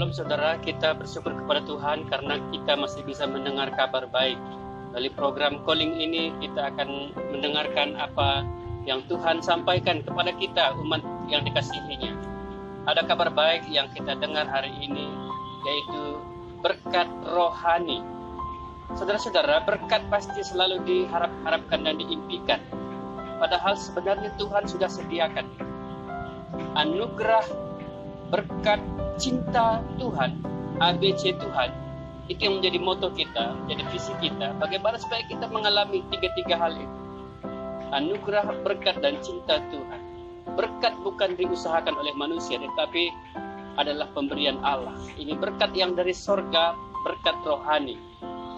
Shalom saudara, kita bersyukur kepada Tuhan karena kita masih bisa mendengar kabar baik. Dari program Calling ini kita akan mendengarkan apa yang Tuhan sampaikan kepada kita, umat yang dikasihinya. Ada kabar baik yang kita dengar hari ini, yaitu berkat rohani. Saudara-saudara, berkat pasti selalu diharap-harapkan dan diimpikan. Padahal sebenarnya Tuhan sudah sediakan anugerah, berkat, cinta Tuhan, ABC Tuhan. Itu yang menjadi moto kita, menjadi visi kita. Bagaimana supaya kita mengalami tiga hal itu. Anugerah, berkat, dan cinta Tuhan. Berkat bukan diusahakan oleh manusia, tetapi adalah pemberian Allah. Ini berkat yang dari sorga, berkat rohani.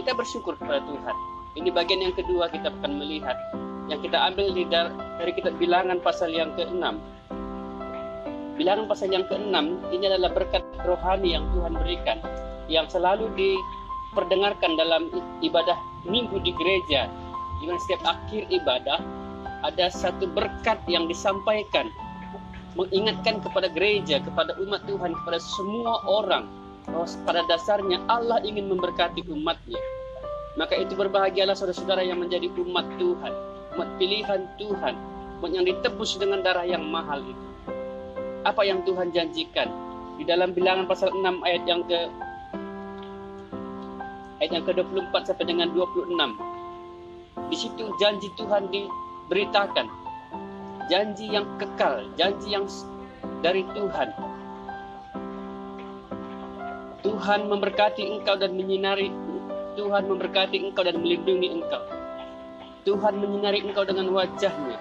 Kita bersyukur kepada Tuhan. Ini bagian yang kedua kita akan melihat. Yang kita ambil dari kitab Bilangan pasal yang ke-6. Bilangan pasal yang ke-6 ini adalah berkat rohani yang Tuhan berikan, yang selalu diperdengarkan dalam ibadah minggu di gereja. Di mana setiap akhir ibadah ada satu berkat yang disampaikan, mengingatkan kepada gereja, kepada umat Tuhan, kepada semua orang bahwa pada dasarnya Allah ingin memberkati umatnya. Maka itu berbahagialah saudara-saudara yang menjadi umat Tuhan, umat pilihan Tuhan, umat yang ditebus dengan darah yang mahal itu. Apa yang Tuhan janjikan di dalam Bilangan pasal 6 ayat yang ke-24 sampai dengan 26. Di situ janji Tuhan diberitakan. Janji yang kekal, janji yang dari Tuhan. Tuhan memberkati engkau dan menyinari, Tuhan memberkati engkau dan melindungi engkau. Tuhan menyinari engkau dengan wajah-Nya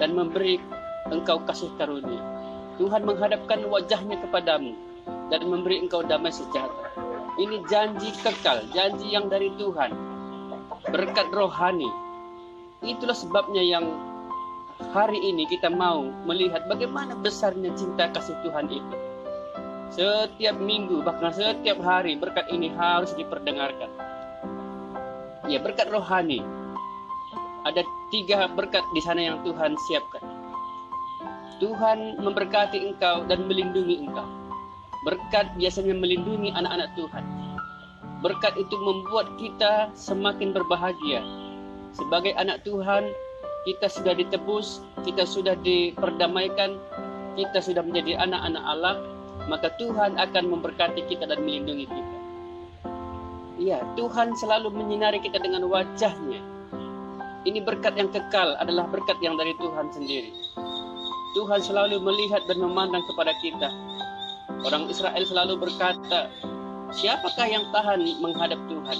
dan memberi engkau kasih karunia. Tuhan menghadapkan wajah-Nya kepadamu dan memberi engkau damai sejahtera. Ini janji kekal, janji yang dari Tuhan. Berkat rohani. Itulah sebabnya yang hari ini kita mau melihat bagaimana besarnya cinta kasih Tuhan itu. Setiap minggu, bahkan setiap hari berkat ini harus diperdengarkan. Ya, berkat rohani. Ada 3 berkat di sana yang Tuhan siapkan. Tuhan memberkati engkau dan melindungi engkau. Berkat biasanya melindungi anak-anak Tuhan. Berkat itu membuat kita semakin berbahagia. Sebagai anak Tuhan, kita sudah ditebus, kita sudah diperdamaikan, kita sudah menjadi anak-anak Allah, maka Tuhan akan memberkati kita dan melindungi kita. Iya, Tuhan selalu menyinari kita dengan wajah-Nya. Ini berkat yang kekal, adalah berkat yang dari Tuhan sendiri. Tuhan selalu melihat dan memandang kepada kita. Orang Israel selalu berkata, siapakah yang tahan menghadap Tuhan?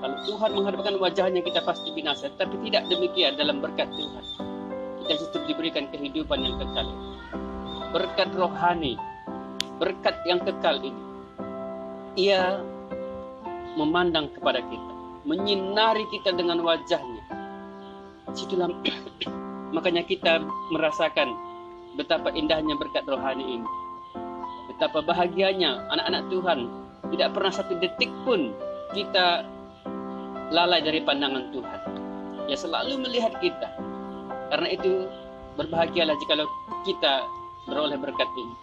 Kalau Tuhan menghadapkan wajahnya, kita pasti binasa. Tapi tidak demikian dalam berkat Tuhan. Kita justru diberikan kehidupan yang kekal. Berkat rohani, berkat yang kekal ini. Ia memandang kepada kita, menyinari kita dengan wajah-Nya. Situlah makanya kita merasakan betapa indahnya berkat rohani ini. Betapa bahagianya anak-anak Tuhan. Tidak pernah satu detik pun kita lalai dari pandangan Tuhan. Dia selalu melihat kita. Karena itu berbahagialah jika kita beroleh berkat ini.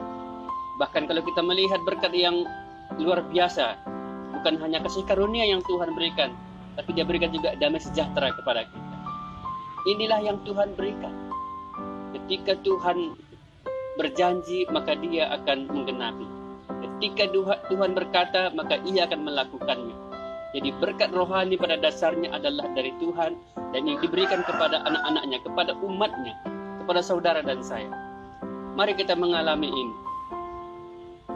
Bahkan kalau kita melihat berkat yang luar biasa, bukan hanya kasih karunia yang Tuhan berikan, tapi Dia berikan juga damai sejahtera kepada kita. Inilah yang Tuhan berikan. Ketika Tuhan berjanji, maka Dia akan menggenapi. Ketika Tuhan berkata, maka Ia akan melakukannya. Jadi berkat rohani pada dasarnya adalah dari Tuhan, dan yang diberikan kepada anak-anaknya, kepada umatnya, kepada saudara dan saya. Mari kita mengalami ini.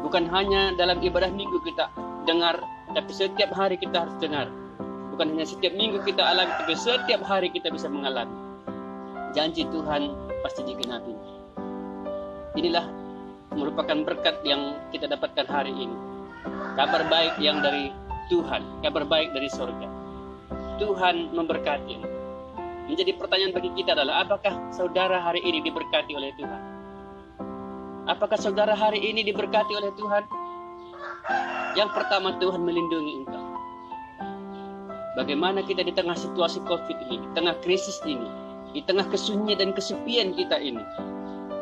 Bukan hanya dalam ibadah minggu kita dengar, tapi setiap hari kita harus dengar. Bukan hanya setiap minggu kita alami, tapi setiap hari kita bisa mengalami. Janji Tuhan pasti digenapi. Inilah merupakan berkat yang kita dapatkan hari ini. Kabar baik yang dari Tuhan, kabar baik dari surga. Tuhan memberkati. Menjadi pertanyaan bagi kita adalah, apakah saudara hari ini diberkati oleh Tuhan? Apakah saudara hari ini diberkati oleh Tuhan? Yang pertama, Tuhan melindungi engkau. Bagaimana kita di tengah situasi COVID ini, di tengah krisis ini, di tengah kesunyian dan kesepian kita ini,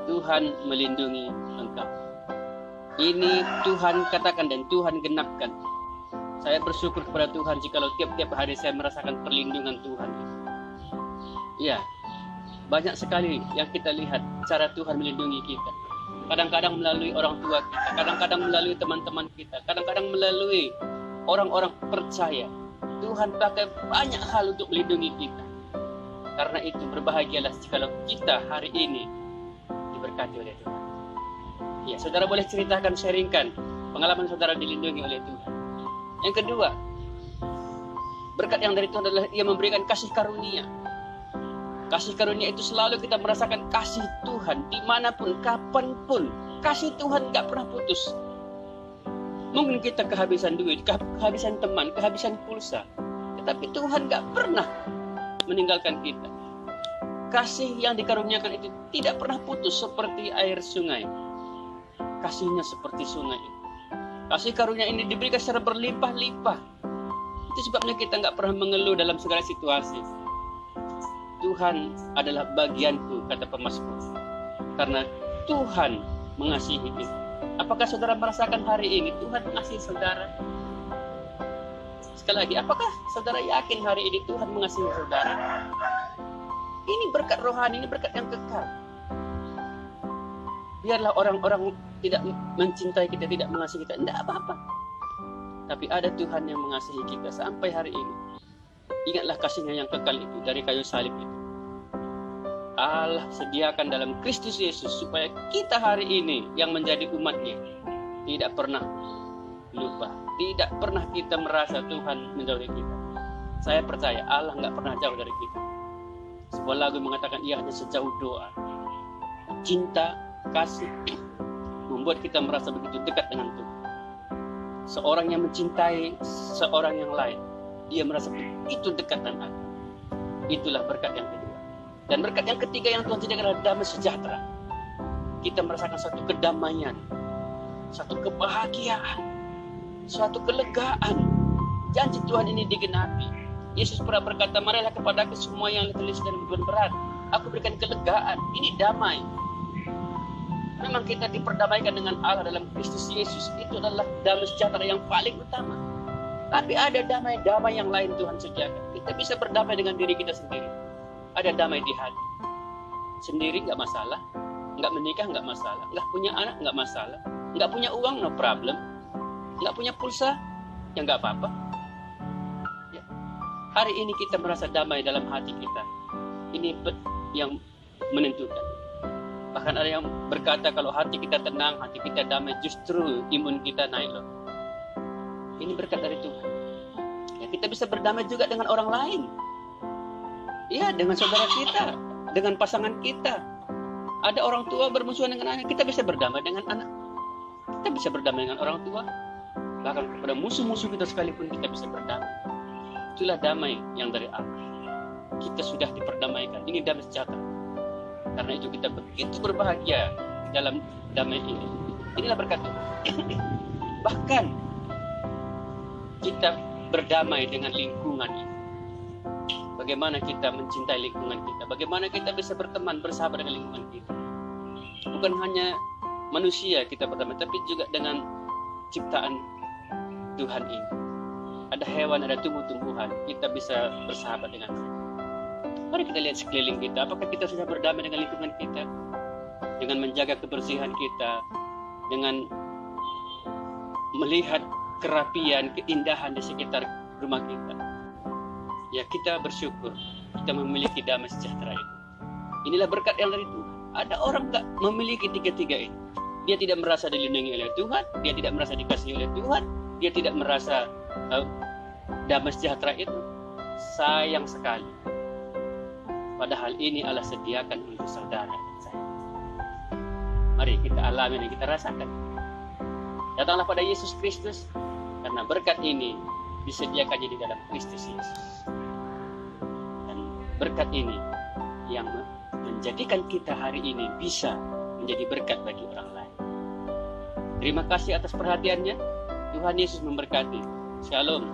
Tuhan melindungi engkau. Ini Tuhan katakan dan Tuhan genapkan. Saya bersyukur kepada Tuhan jikalau tiap-tiap hari saya merasakan perlindungan Tuhan. Ya, banyak sekali yang kita lihat cara Tuhan melindungi kita. Kadang-kadang melalui orang tua kita, kadang-kadang melalui teman-teman kita, kadang-kadang melalui orang-orang percaya. Tuhan pakai banyak hal untuk melindungi kita. Karena itu berbahagialah jikalau kita hari ini diberkati oleh Tuhan. Ya, saudara boleh ceritakan, sharingkan pengalaman saudara dilindungi oleh Tuhan. Yang kedua, berkat yang dari Tuhan adalah Ia memberikan kasih karunia. Kasih karunia itu selalu kita merasakan kasih Tuhan dimanapun, kapanpun. Kasih Tuhan gak pernah putus. Mungkin kita kehabisan duit, kehabisan teman, kehabisan pulsa, tetapi Tuhan gak pernah meninggalkan kita. Kasih yang dikaruniakan itu tidak pernah putus seperti air sungai. Kasihnya seperti sungai. Kasih karunia ini diberikan secara berlimpah-limpah. Itu sebabnya kita gak pernah mengeluh dalam segala situasi. Tuhan adalah bagianku, kata pemazmur. Karena Tuhan mengasihi kita. Apakah saudara merasakan hari ini Tuhan mengasihi saudara? Sekali lagi, apakah saudara yakin hari ini Tuhan mengasihi saudara? Ini berkat rohani, ini berkat yang kekal. Biarlah orang-orang tidak mencintai kita, tidak mengasihi kita, tidak apa-apa. Tapi ada Tuhan yang mengasihi kita sampai hari ini. Ingatlah kasihnya yang kekal itu dari kayu salib itu. Allah sediakan dalam Kristus Yesus supaya kita hari ini yang menjadi umatnya tidak pernah lupa, tidak pernah kita merasa Tuhan menjauhi kita. Saya percaya Allah nggak pernah jauh dari kita. Sebuah lagu mengatakan Ia hanya sejauh doa. Cinta, kasih membuat kita merasa begitu dekat dengan Tuhan. Seorang yang mencintai seorang yang lain, dia merasa begitu dekat dengan Allah. Itulah berkat yang kedua. Dan berkat yang ketiga yang Tuhan sediakan adalah damai sejahtera. Kita merasakan satu kedamaian, satu kebahagiaan, suatu kelegaan. Janji Tuhan ini digenapi. Yesus pernah berkata, marilah kepadaku semua yang letih dan beban berat, aku berikan kelegaan. Ini damai. Memang kita diperdamaikan dengan Allah dalam Kristus Yesus. Itu adalah damai sejahtera yang paling utama. Tapi ada damai-damai yang lain Tuhan sediakan. Kita bisa berdamai dengan diri kita sendiri. Ada damai di hati. Sendiri nggak masalah. Nggak menikah nggak masalah. Nggak punya anak nggak masalah. Nggak punya uang no problem. Nggak punya pulsa ya nggak apa-apa. Ya. Hari ini kita merasa damai dalam hati kita. Ini yang menentukan. Bahkan ada yang berkata kalau hati kita tenang, hati kita damai, justru imun kita naik loh. Ini berkat dari Tuhan. Ya, kita bisa berdamai juga dengan orang lain. Ya, dengan saudara kita, dengan pasangan kita. Ada orang tua bermusuhan dengan anak, kita bisa berdamai dengan anak. Kita bisa berdamai dengan orang tua. Bahkan kepada musuh-musuh kita sekalipun kita bisa berdamai. Itulah damai yang dari Allah. Kita sudah diperdamaikan. Ini damai sejahtera. Karena itu kita begitu berbahagia dalam damai ini. Inilah berkat Tuhan. Bahkan kita berdamai dengan lingkungan ini. Bagaimana kita mencintai lingkungan kita. Bagaimana kita bisa berteman, bersahabat dengan lingkungan kita. Bukan hanya manusia kita berdamai, tapi juga dengan ciptaan Tuhan ini. Ada hewan, ada tumbuh-tumbuhan. Kita bisa bersahabat dengan mereka. Mari kita lihat sekeliling kita. Apakah kita sudah berdamai dengan lingkungan kita? Dengan menjaga kebersihan kita. Dengan melihat kerapian, keindahan di sekitar rumah kita. Ya, kita bersyukur kita memiliki damai sejahtera itu. Inilah berkat yang dari Tuhan. Ada orang tak memiliki tiga-tiga ini. Dia tidak merasa dilindungi oleh Tuhan, dia tidak merasa dikasihi oleh Tuhan, dia tidak merasa damai sejahtera itu. Sayang sekali. Padahal ini Allah sediakan untuk saudara dan saya. Mari kita alami dan kita rasakan. Datanglah pada Yesus Kristus, karena berkat ini disediakannya di dalam Kristus Yesus. Dan berkat ini yang menjadikan kita hari ini bisa menjadi berkat bagi orang lain. Terima kasih atas perhatiannya. Tuhan Yesus memberkati. Shalom.